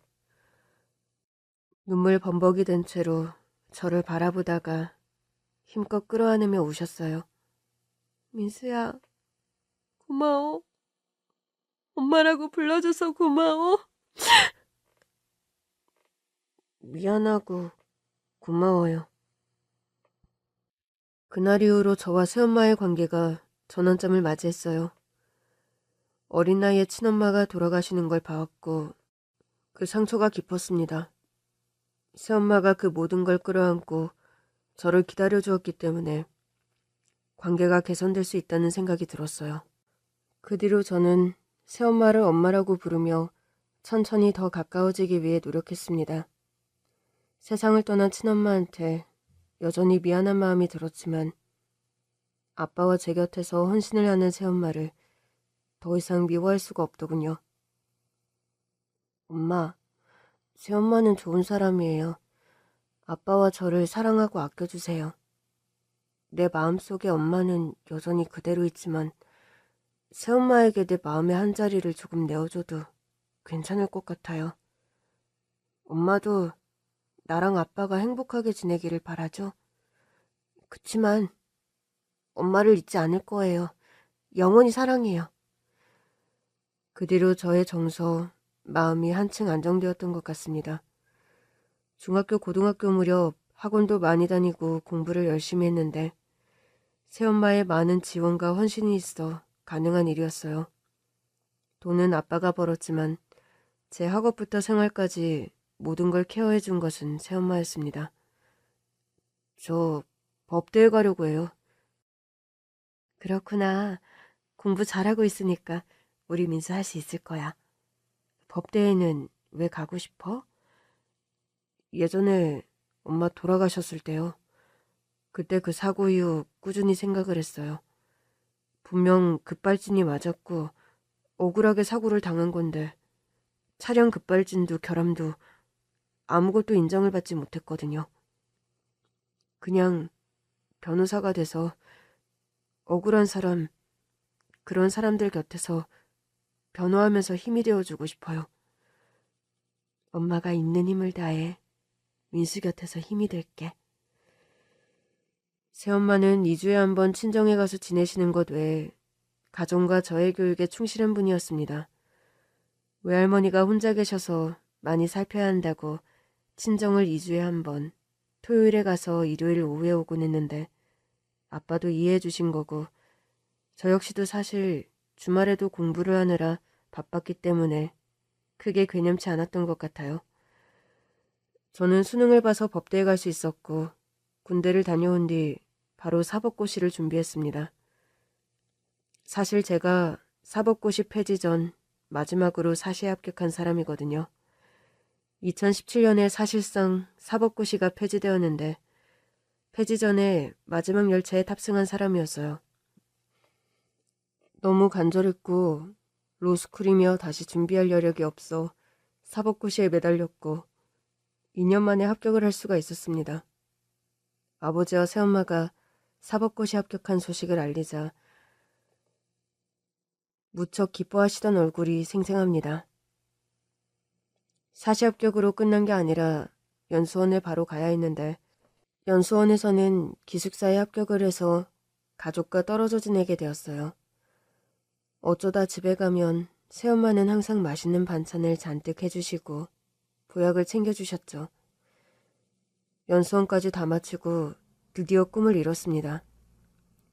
눈물 범벅이 된 채로 저를 바라보다가 힘껏 끌어안으며 우셨어요. 민수야, 고마워. 엄마라고 불러줘서 고마워. 미안하고 고마워요. 그날 이후로 저와 새엄마의 관계가 전환점을 맞이했어요. 어린 나이에 친엄마가 돌아가시는 걸 봐왔고 그 상처가 깊었습니다. 새엄마가 그 모든 걸 끌어안고 저를 기다려주었기 때문에 관계가 개선될 수 있다는 생각이 들었어요. 그 뒤로 저는 새엄마를 엄마라고 부르며 천천히 더 가까워지기 위해 노력했습니다. 세상을 떠난 친엄마한테 여전히 미안한 마음이 들었지만 아빠와 제 곁에서 헌신을 하는 새엄마를 더 이상 미워할 수가 없더군요. 엄마, 새엄마는 좋은 사람이에요. 아빠와 저를 사랑하고 아껴주세요. 내 마음속에 엄마는 여전히 그대로 있지만 새엄마에게 내 마음의 한 자리를 조금 내어줘도 괜찮을 것 같아요. 엄마도 나랑 아빠가 행복하게 지내기를 바라죠. 그치만 엄마를 잊지 않을 거예요. 영원히 사랑해요. 그 뒤로 저의 정서, 마음이 한층 안정되었던 것 같습니다. 중학교, 고등학교 무렵 학원도 많이 다니고 공부를 열심히 했는데 새엄마의 많은 지원과 헌신이 있어 가능한 일이었어요. 돈은 아빠가 벌었지만 제 학업부터 생활까지 모든 걸 케어해 준 것은 새엄마였습니다. 저 법대에 가려고 해요. 그렇구나. 공부 잘하고 있으니까 우리 민수 할 수 있을 거야. 법대에는 왜 가고 싶어? 예전에 엄마 돌아가셨을 때요. 그때 그 사고 이후 꾸준히 생각을 했어요. 분명 급발진이 맞았고 억울하게 사고를 당한 건데 차량 급발진도 결함도 아무것도 인정을 받지 못했거든요. 그냥 변호사가 돼서 억울한 사람, 그런 사람들 곁에서 변호하면서 힘이 되어주고 싶어요. 엄마가 있는 힘을 다해 민수 곁에서 힘이 될게. 새엄마는 2주에 한 번 친정에 가서 지내시는 것 외에 가정과 저의 교육에 충실한 분이었습니다. 외할머니가 혼자 계셔서 많이 살펴야 한다고 친정을 2주에 한 번, 토요일에 가서 일요일 오후에 오곤 했는데 아빠도 이해해 주신 거고 저 역시도 사실 주말에도 공부를 하느라 바빴기 때문에 크게 괴념치 않았던 것 같아요. 저는 수능을 봐서 법대에 갈 수 있었고 군대를 다녀온 뒤 바로 사법고시를 준비했습니다. 사실 제가 사법고시 폐지 전 마지막으로 사시에 합격한 사람이거든요. 2017년에 사실상 사법고시가 폐지되었는데 폐지 전에 마지막 열차에 탑승한 사람이었어요. 너무 간절했고 로스쿨이며 다시 준비할 여력이 없어 사법고시에 매달렸고 2년 만에 합격을 할 수가 있었습니다. 아버지와 새엄마가 사법고시 합격한 소식을 알리자 무척 기뻐하시던 얼굴이 생생합니다. 사시 합격으로 끝난 게 아니라 연수원에 바로 가야 했는데 연수원에서는 기숙사에 합격을 해서 가족과 떨어져 지내게 되었어요. 어쩌다 집에 가면 새엄마는 항상 맛있는 반찬을 잔뜩 해주시고 보약을 챙겨주셨죠. 연수원까지 다 마치고 드디어 꿈을 이뤘습니다.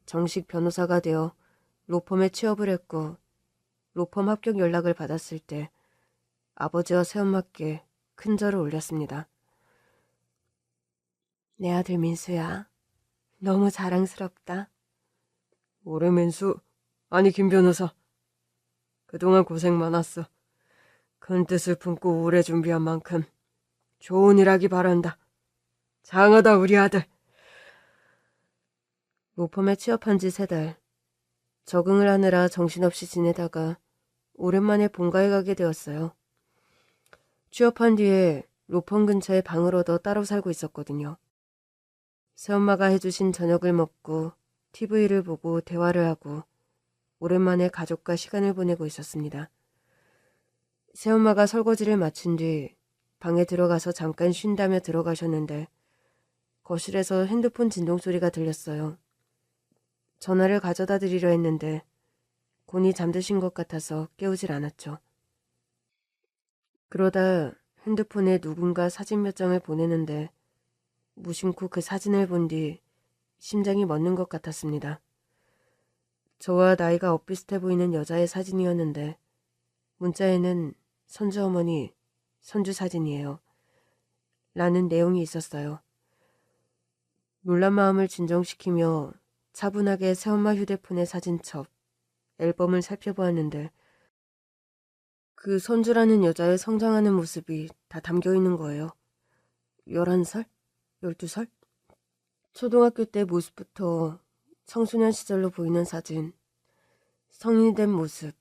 정식 변호사가 되어 로펌에 취업을 했고 로펌 합격 연락을 받았을 때 아버지와 새엄마께 큰 절을 올렸습니다. 내 아들 민수야, 너무 자랑스럽다. 오래 민수, 아니 김 변호사. 그동안 고생 많았어. 큰 뜻을 품고 오래 준비한 만큼 좋은 일 하기 바란다. 장하다 우리 아들. 로펌에 취업한 지 3달. 적응을 하느라 정신없이 지내다가 오랜만에 본가에 가게 되었어요. 취업한 뒤에 로펌 근처에 방을 얻어 따로 살고 있었거든요. 새엄마가 해주신 저녁을 먹고 TV를 보고 대화를 하고 오랜만에 가족과 시간을 보내고 있었습니다. 새엄마가 설거지를 마친 뒤 방에 들어가서 잠깐 쉰다며 들어가셨는데 거실에서 핸드폰 진동 소리가 들렸어요. 전화를 가져다 드리려 했는데 곤히 잠드신 것 같아서 깨우질 않았죠. 그러다 핸드폰에 누군가 사진 몇 장을 보내는데 무심코 그 사진을 본 뒤 심장이 멎는 것 같았습니다. 저와 나이가 엇비슷해 보이는 여자의 사진이었는데 문자에는 선주 어머니, 선주 사진이에요. 라는 내용이 있었어요. 놀란 마음을 진정시키며 차분하게 새엄마 휴대폰의 사진첩, 앨범을 살펴보았는데 그 선주라는 여자의 성장하는 모습이 다 담겨있는 거예요. 11살? 12살? 초등학교 때 모습부터 청소년 시절로 보이는 사진, 성인이 된 모습,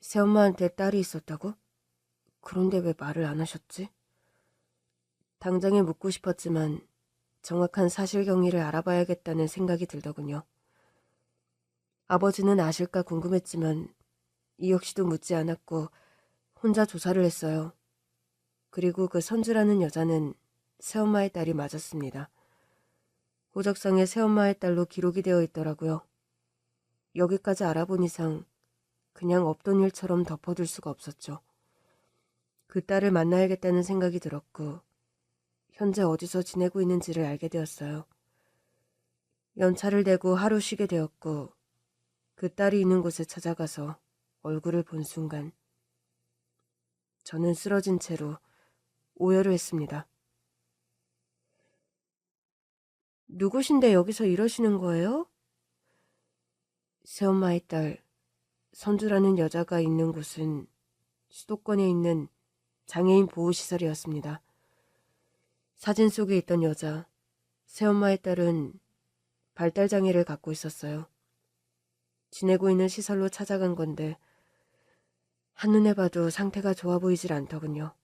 새엄마한테 딸이 있었다고? 그런데 왜 말을 안 하셨지? 당장에 묻고 싶었지만 정확한 사실경위를 알아봐야겠다는 생각이 들더군요. 아버지는 아실까 궁금했지만 이 역시도 묻지 않았고 혼자 조사를 했어요. 그리고 그 선주라는 여자는 새엄마의 딸이 맞았습니다. 호적상에 새엄마의 딸로 기록이 되어 있더라고요. 여기까지 알아본 이상 그냥 없던 일처럼 덮어둘 수가 없었죠. 그 딸을 만나야겠다는 생각이 들었고 현재 어디서 지내고 있는지를 알게 되었어요. 연차를 내고 하루 쉬게 되었고 그 딸이 있는 곳에 찾아가서 얼굴을 본 순간 저는 쓰러진 채로 오열을 했습니다. 누구신데 여기서 이러시는 거예요? 새엄마의 딸 선주라는 여자가 있는 곳은 수도권에 있는 장애인 보호시설이었습니다. 사진 속에 있던 여자, 새엄마의 딸은 발달장애를 갖고 있었어요. 지내고 있는 시설로 찾아간 건데 한눈에 봐도 상태가 좋아 보이질 않더군요.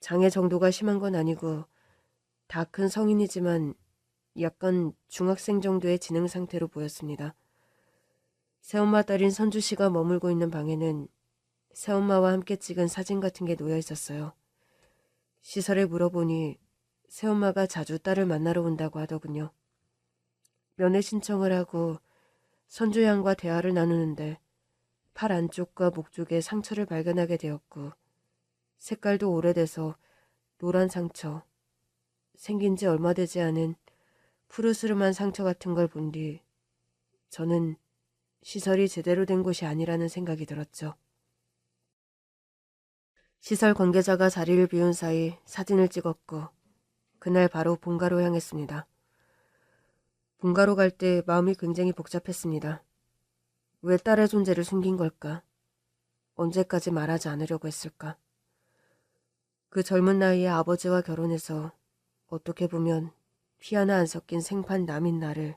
장애 정도가 심한 건 아니고 다 큰 성인이지만 약간 중학생 정도의 지능 상태로 보였습니다. 새엄마 딸인 선주 씨가 머물고 있는 방에는 새엄마와 함께 찍은 사진 같은 게 놓여 있었어요. 시설에 물어보니 새엄마가 자주 딸을 만나러 온다고 하더군요. 면회 신청을 하고 선주 양과 대화를 나누는데 팔 안쪽과 목 쪽에 상처를 발견하게 되었고 색깔도 오래돼서 노란 상처, 생긴 지 얼마 되지 않은 푸르스름한 상처 같은 걸 본 뒤 저는 시설이 제대로 된 곳이 아니라는 생각이 들었죠. 시설 관계자가 자리를 비운 사이 사진을 찍었고 그날 바로 본가로 향했습니다. 본가로 갈 때 마음이 굉장히 복잡했습니다. 왜 딸의 존재를 숨긴 걸까? 언제까지 말하지 않으려고 했을까? 그 젊은 나이에 아버지와 결혼해서 어떻게 보면 피 하나 안 섞인 생판 남인 나를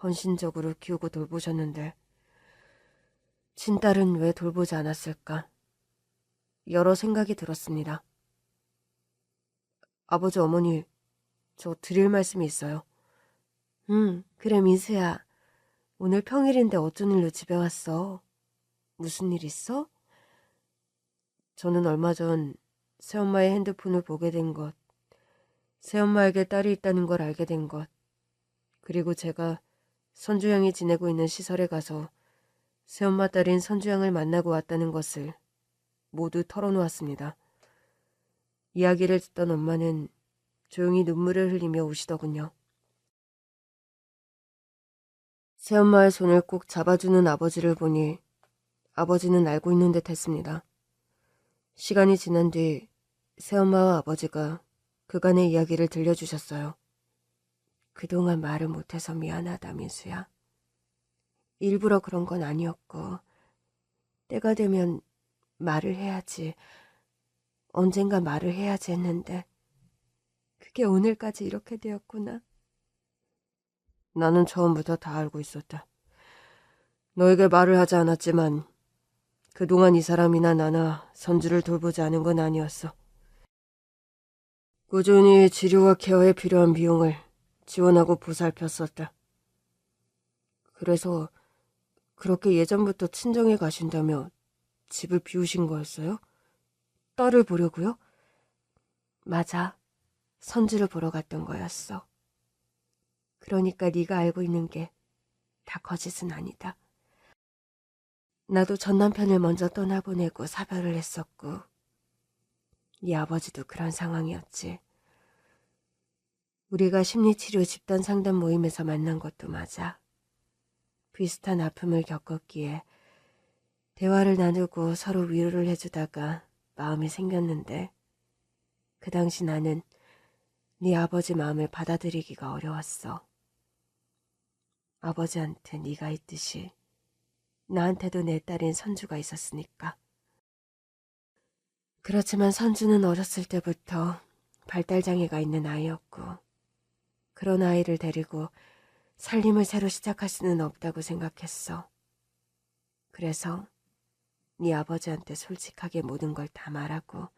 헌신적으로 키우고 돌보셨는데 친딸은 왜 돌보지 않았을까? 여러 생각이 들었습니다. 아버지 어머니, 저 드릴 말씀이 있어요. 그래 민수야. 오늘 평일인데 어쩐 일로 집에 왔어? 무슨 일 있어? 저는 얼마 전 새엄마의 핸드폰을 보게 된 것, 새엄마에게 딸이 있다는 걸 알게 된 것, 그리고 제가 선주양이 지내고 있는 시설에 가서 새엄마 딸인 선주양을 만나고 왔다는 것을 모두 털어놓았습니다. 이야기를 듣던 엄마는 조용히 눈물을 흘리며 우시더군요. 새엄마의 손을 꼭 잡아주는 아버지를 보니 아버지는 알고 있는 듯 했습니다. 시간이 지난 뒤 새엄마와 아버지가 그간의 이야기를 들려주셨어요. 그동안 말을 못해서 미안하다, 민수야. 일부러 그런 건 아니었고 때가 되면 말을 해야지. 언젠가 말을 해야지 했는데 그게 오늘까지 이렇게 되었구나. 나는 처음부터 다 알고 있었다. 너에게 말을 하지 않았지만 그동안 이 사람이나 나나 선주를 돌보지 않은 건 아니었어. 꾸준히 치료와 케어에 필요한 비용을 지원하고 보살폈었다. 그래서 그렇게 예전부터 친정에 가신다며 집을 비우신 거였어요? 딸을 보려고요? 맞아. 선주를 보러 갔던 거였어. 그러니까 네가 알고 있는 게 다 거짓은 아니다. 나도 전 남편을 먼저 떠나보내고 사별을 했었고 네 아버지도 그런 상황이었지. 우리가 심리치료 집단 상담 모임에서 만난 것도 맞아. 비슷한 아픔을 겪었기에 대화를 나누고 서로 위로를 해주다가 마음이 생겼는데 그 당시 나는 네 아버지 마음을 받아들이기가 어려웠어. 아버지한테 네가 있듯이 나한테도 내 딸인 선주가 있었으니까. 그렇지만 선주는 어렸을 때부터 발달장애가 있는 아이였고 그런 아이를 데리고 살림을 새로 시작할 수는 없다고 생각했어. 그래서 네 아버지한테 솔직하게 모든 걸 다 말하고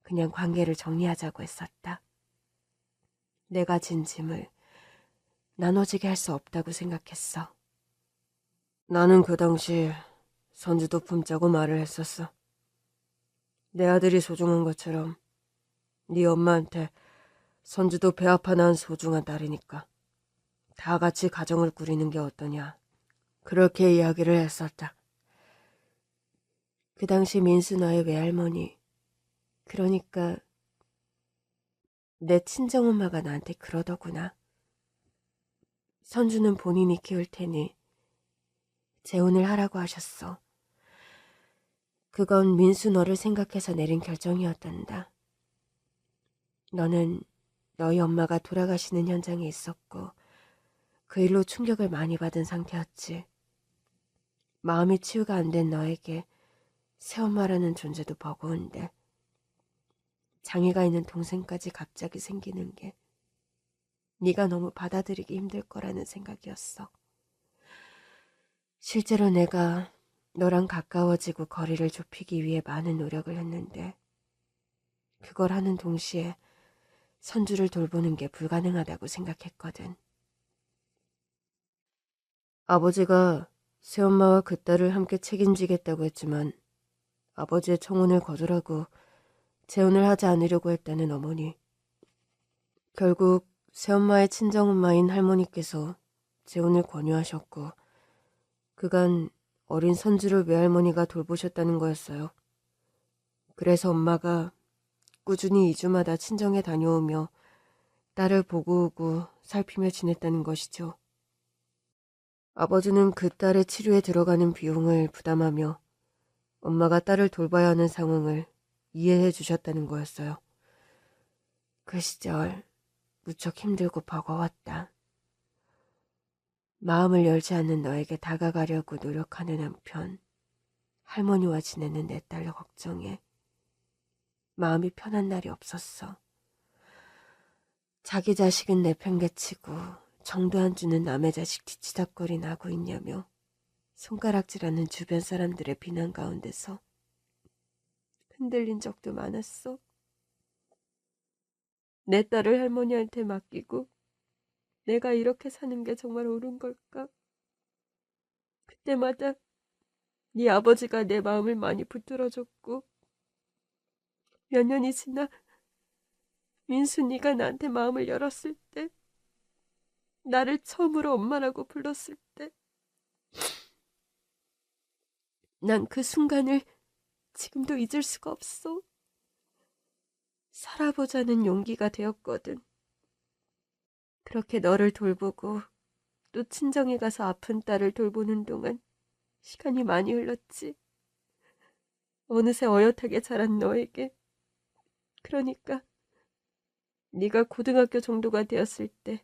그냥 관계를 정리하자고 했었다. 내가 진 짐을 나눠지게 할 수 없다고 생각했어. 나는 그 당시 선주도 품자고 말을 했었어. 내 아들이 소중한 것처럼 네 엄마한테 선주도 배 아파 낳은 소중한 딸이니까 다 같이 가정을 꾸리는 게 어떠냐. 그렇게 이야기를 했었다. 그 당시 민수 너의 외할머니, 그러니까 내 친정엄마가 나한테 그러더구나. 선주는 본인이 키울 테니 재혼을 하라고 하셨어. 그건 민수 너를 생각해서 내린 결정이었단다. 너는 너희 엄마가 돌아가시는 현장에 있었고 그 일로 충격을 많이 받은 상태였지. 마음이 치유가 안 된 너에게 새엄마라는 존재도 버거운데 장애가 있는 동생까지 갑자기 생기는 게 네가 너무 받아들이기 힘들 거라는 생각이었어. 실제로 내가 너랑 가까워지고 거리를 좁히기 위해 많은 노력을 했는데 그걸 하는 동시에 선주를 돌보는 게 불가능하다고 생각했거든. 아버지가 새엄마와 그 딸을 함께 책임지겠다고 했지만 아버지의 청혼을 거절하고 재혼을 하지 않으려고 했다는 어머니. 결국 새엄마의 친정엄마인 할머니께서 재혼을 권유하셨고 그간 어린 손주를 외할머니가 돌보셨다는 거였어요. 그래서 엄마가 꾸준히 2주마다 친정에 다녀오며 딸을 보고 오고 살피며 지냈다는 것이죠. 아버지는 그 딸의 치료에 들어가는 비용을 부담하며 엄마가 딸을 돌봐야 하는 상황을 이해해 주셨다는 거였어요. 그 시절 무척 힘들고 버거웠다. 마음을 열지 않는 너에게 다가가려고 노력하는 한편 할머니와 지내는 내 딸을 걱정해 마음이 편한 날이 없었어. 자기 자식은 내팽개치고 정도 안 주는 남의 자식 뒤치다거리나 하고 있냐며 손가락질하는 주변 사람들의 비난 가운데서 흔들린 적도 많았어. 내 딸을 할머니한테 맡기고 내가 이렇게 사는 게 정말 옳은 걸까? 그때마다 네 아버지가 내 마음을 많이 붙들어줬고 몇 년이 지나 민순이가 나한테 마음을 열었을 때 나를 처음으로 엄마라고 불렀을 때 난 그 순간을 지금도 잊을 수가 없어. 살아보자는 용기가 되었거든. 그렇게 너를 돌보고 또 친정에 가서 아픈 딸을 돌보는 동안 시간이 많이 흘렀지. 어느새 어엿하게 자란 너에게, 그러니까 네가 고등학교 정도가 되었을 때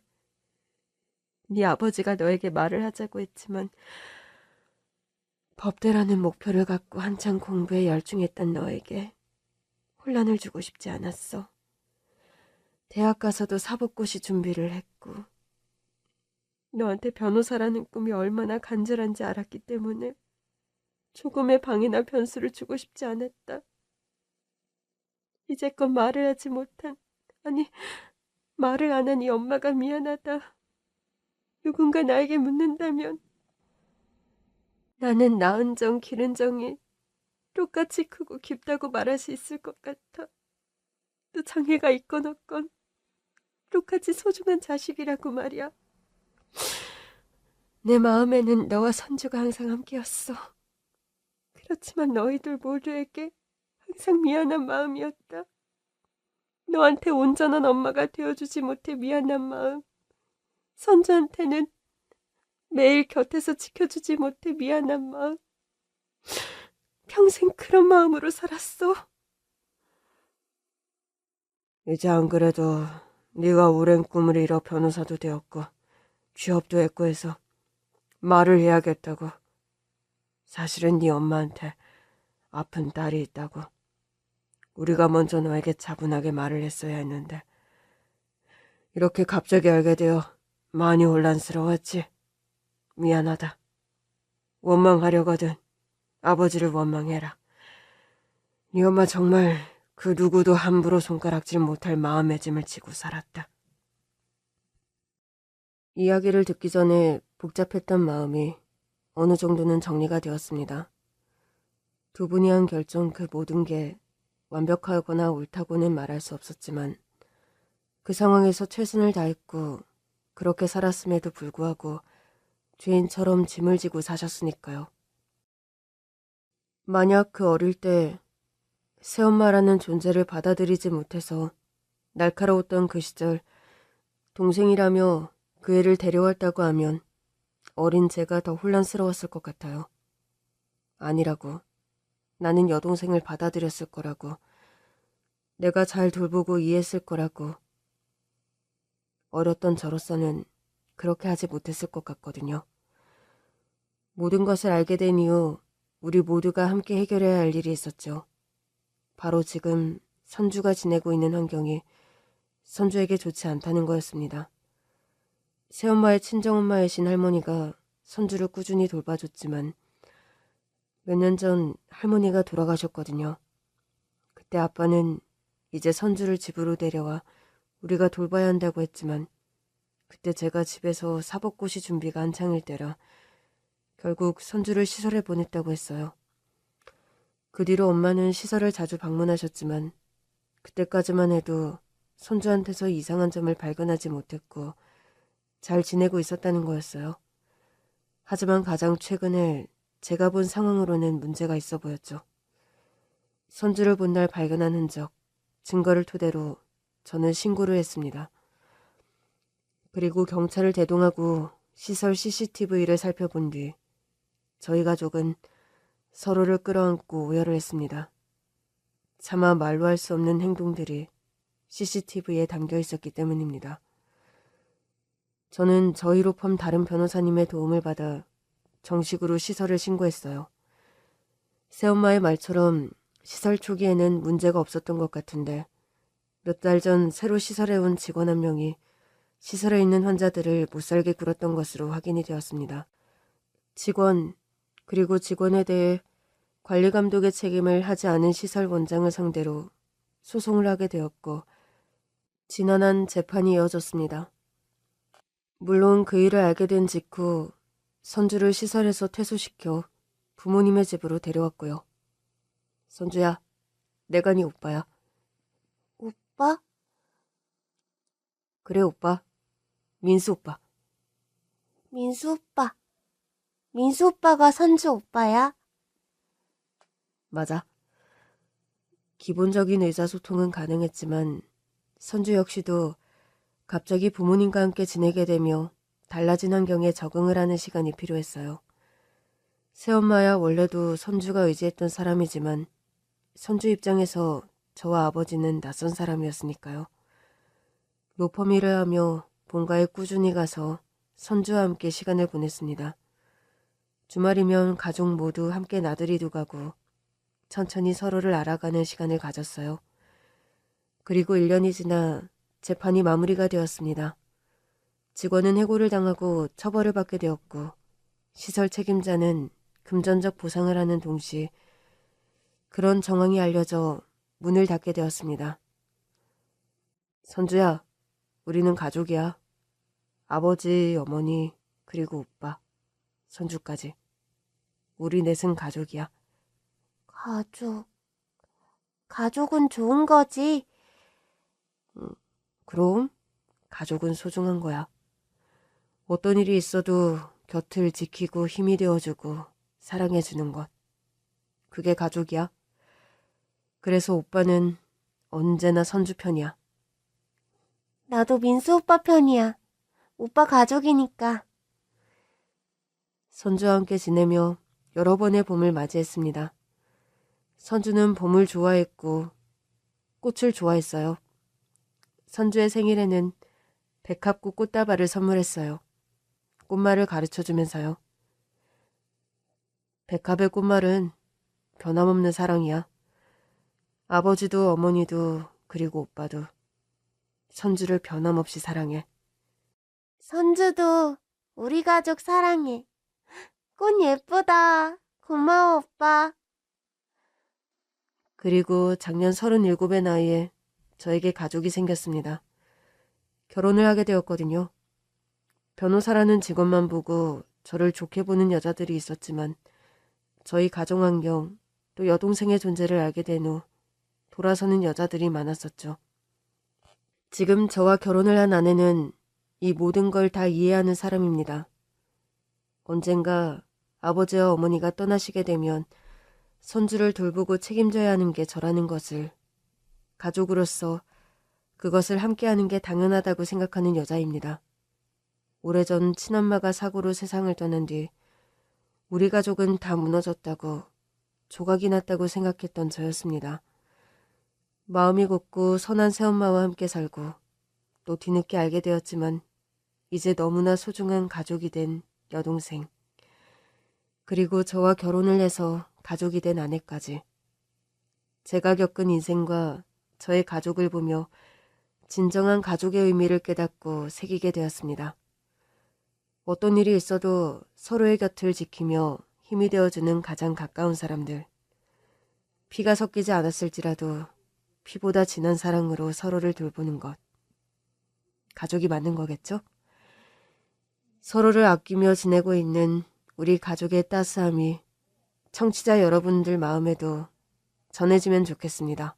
네 아버지가 너에게 말을 하자고 했지만 법대라는 목표를 갖고 한창 공부에 열중했던 너에게 혼란을 주고 싶지 않았어. 대학 가서도 사법고시 준비를 했고 너한테 변호사라는 꿈이 얼마나 간절한지 알았기 때문에 조금의 방해나 변수를 주고 싶지 않았다. 이제껏 말을 하지 못한, 아니 말을 안 한 이 엄마가 미안하다. 누군가 나에게 묻는다면 나는 낳은 정 기른 정이 똑같이 크고 깊다고 말할 수 있을 것 같아. 또 장애가 있건 없건 똑같이 소중한 자식이라고 말이야. 내 마음에는 너와 선주가 항상 함께였어. 그렇지만 너희들 모두에게 항상 미안한 마음이었다. 너한테 온전한 엄마가 되어주지 못해 미안한 마음. 선주한테는 매일 곁에서 지켜주지 못해 미안한 마음. 평생 그런 마음으로 살았어. 이제 안 그래도 네가 오랜 꿈을 이뤄 변호사도 되었고 취업도 했고 해서 말을 해야겠다고. 사실은 네 엄마한테 아픈 딸이 있다고. 우리가 먼저 너에게 차분하게 말을 했어야 했는데 이렇게 갑자기 알게 되어 많이 혼란스러웠지. 미안하다. 원망하려거든 아버지를 원망해라. 네 엄마 정말 그 누구도 함부로 손가락질 못할 마음의 짐을 지고 살았다. 이야기를 듣기 전에 복잡했던 마음이 어느 정도는 정리가 되었습니다. 두 분이 한 결정 그 모든 게 완벽하거나 옳다고는 말할 수 없었지만 그 상황에서 최선을 다했고 그렇게 살았음에도 불구하고 죄인처럼 짐을 지고 사셨으니까요. 만약 그 어릴 때 새엄마라는 존재를 받아들이지 못해서 날카로웠던 그 시절 동생이라며 그 애를 데려왔다고 하면 어린 제가 더 혼란스러웠을 것 같아요. 아니라고. 나는 여동생을 받아들였을 거라고. 내가 잘 돌보고 이해했을 거라고. 어렸던 저로서는 그렇게 하지 못했을 것 같거든요. 모든 것을 알게 된 이후 우리 모두가 함께 해결해야 할 일이 있었죠. 바로 지금 선주가 지내고 있는 환경이 선주에게 좋지 않다는 거였습니다. 새엄마의 친정엄마이신 할머니가 선주를 꾸준히 돌봐줬지만 몇 년 전 할머니가 돌아가셨거든요. 그때 아빠는 이제 선주를 집으로 데려와 우리가 돌봐야 한다고 했지만 그때 제가 집에서 사법고시 준비가 한창일 때라 결국 선주를 시설에 보냈다고 했어요. 그 뒤로 엄마는 시설을 자주 방문하셨지만 그때까지만 해도 손주한테서 이상한 점을 발견하지 못했고 잘 지내고 있었다는 거였어요. 하지만 가장 최근에 제가 본 상황으로는 문제가 있어 보였죠. 선주를 본 날 발견한 흔적, 증거를 토대로 저는 신고를 했습니다. 그리고 경찰을 대동하고 시설 CCTV를 살펴본 뒤 저희 가족은 서로를 끌어안고 오열을 했습니다. 차마 말로 할 수 없는 행동들이 CCTV에 담겨 있었기 때문입니다. 저는 저희로 포함 다른 변호사님의 도움을 받아 정식으로 시설을 신고했어요. 새엄마의 말처럼 시설 초기에는 문제가 없었던 것 같은데 몇 달 전 새로 시설에 온 직원 한 명이 시설에 있는 환자들을 못살게 굴었던 것으로 확인이 되었습니다. 직원, 그리고 직원에 대해 관리감독의 책임을 하지 않은 시설 원장을 상대로 소송을 하게 되었고 지난한 재판이 이어졌습니다. 물론 그 일을 알게 된 직후 선주를 시설에서 퇴소시켜 부모님의 집으로 데려왔고요. 선주야, 내가 네 오빠야. 오빠? 그래 오빠. 민수 오빠. 민수 오빠. 민수 오빠가 선주 오빠야? 맞아. 기본적인 의사소통은 가능했지만 선주 역시도 갑자기 부모님과 함께 지내게 되며 달라진 환경에 적응을 하는 시간이 필요했어요. 새엄마야 원래도 선주가 의지했던 사람이지만 선주 입장에서 저와 아버지는 낯선 사람이었으니까요. 로펌 일을 하며 본가에 꾸준히 가서 선주와 함께 시간을 보냈습니다. 주말이면 가족 모두 함께 나들이도 가고 천천히 서로를 알아가는 시간을 가졌어요. 그리고 1년이 지나 재판이 마무리가 되었습니다. 직원은 해고를 당하고 처벌을 받게 되었고 시설 책임자는 금전적 보상을 하는 동시에 그런 정황이 알려져 문을 닫게 되었습니다. 선주야, 우리는 가족이야. 아버지, 어머니, 그리고 오빠, 선주까지. 우리 넷은 가족이야. 가족. 가족은 좋은 거지? 그럼 가족은 소중한 거야. 어떤 일이 있어도 곁을 지키고 힘이 되어주고 사랑해주는 것. 그게 가족이야. 그래서 오빠는 언제나 선주 편이야. 나도 민수 오빠 편이야. 오빠 가족이니까. 선주와 함께 지내며 여러 번의 봄을 맞이했습니다. 선주는 봄을 좋아했고 꽃을 좋아했어요. 선주의 생일에는 백합꽃 꽃다발을 선물했어요. 꽃말을 가르쳐주면서요. 백합의 꽃말은 변함없는 사랑이야. 아버지도 어머니도 그리고 오빠도 선주를 변함없이 사랑해. 선주도 우리 가족 사랑해. 꽃 예쁘다. 고마워, 오빠. 그리고 작년 37의 나이에 저에게 가족이 생겼습니다. 결혼을 하게 되었거든요. 변호사라는 직업만 보고 저를 좋게 보는 여자들이 있었지만 저희 가정 환경 또 여동생의 존재를 알게 된 후 돌아서는 여자들이 많았었죠. 지금 저와 결혼을 한 아내는 이 모든 걸 다 이해하는 사람입니다. 언젠가 아버지와 어머니가 떠나시게 되면 손주를 돌보고 책임져야 하는 게 저라는 것을, 가족으로서 그것을 함께하는 게 당연하다고 생각하는 여자입니다. 오래전 친엄마가 사고로 세상을 떠난 뒤 우리 가족은 다 무너졌다고, 조각이 났다고 생각했던 저였습니다. 마음이 곱고 선한 새엄마와 함께 살고 또 뒤늦게 알게 되었지만 이제 너무나 소중한 가족이 된 여동생, 그리고 저와 결혼을 해서 가족이 된 아내까지. 제가 겪은 인생과 저의 가족을 보며 진정한 가족의 의미를 깨닫고 새기게 되었습니다. 어떤 일이 있어도 서로의 곁을 지키며 힘이 되어주는 가장 가까운 사람들. 피가 섞이지 않았을지라도 피보다 진한 사랑으로 서로를 돌보는 것. 가족이 맞는 거겠죠? 서로를 아끼며 지내고 있는 우리 가족의 따스함이 청취자 여러분들 마음에도 전해지면 좋겠습니다.